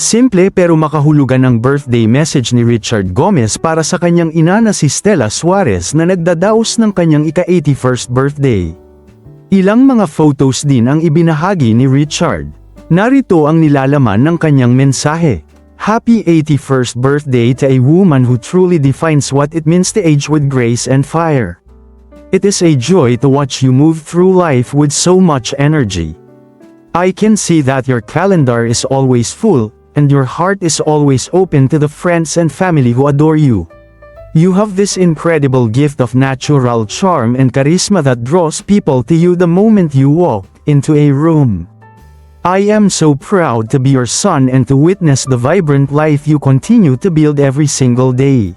Simple pero makahulugan ang birthday message ni Richard Gomez para sa kanyang ina na si Stella Suarez na nagdadaos ng kanyang ika-81st birthday. Ilang mga photos din ang ibinahagi ni Richard. Narito ang nilalaman ng kanyang mensahe. Happy 81st birthday to a woman who truly defines what it means to age with grace and fire. It is a joy to watch you move through life with so much energy. I can see that your calendar is always full, and your heart is always open to the friends and family who adore you. You have this incredible gift of natural charm and charisma that draws people to you the moment you walk into a room. I am so proud to be your son and to witness the vibrant life you continue to build every single day.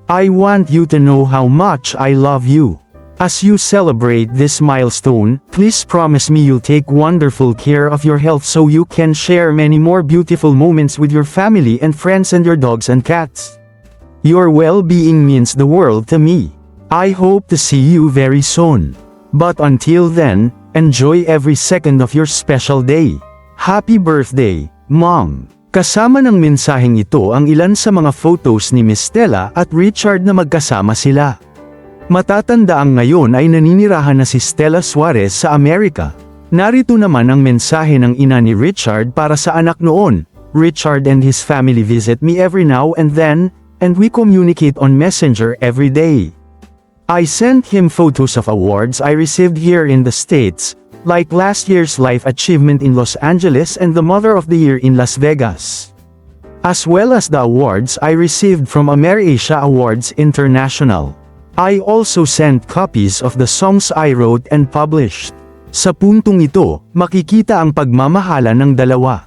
I want you to know how much I love you. As you celebrate this milestone, please promise me you'll take wonderful care of your health so you can share many more beautiful moments with your family and friends and your dogs and cats. Your well-being means the world to me. I hope to see you very soon. But until then, enjoy every second of your special day. Happy birthday, Mom! Kasama ng mensaheng ito ang ilan sa mga photos ni Miss Stella at Richard na magkasama sila. Matatandaang ngayon ay naninirahan na si Stella Suarez sa Amerika. Narito naman ang mensahe ng ina ni Richard para sa anak noon. Richard and his family visit me every now and then, and we communicate on Messenger every day. I sent him photos of awards I received here in the States, like last year's Life Achievement in Los Angeles and the Mother of the Year in Las Vegas, as well as the awards I received from AmeriAsia Awards International. I also sent copies of the songs I wrote and published. Sa puntong ito, makikita ang pagmamahala ng dalawa.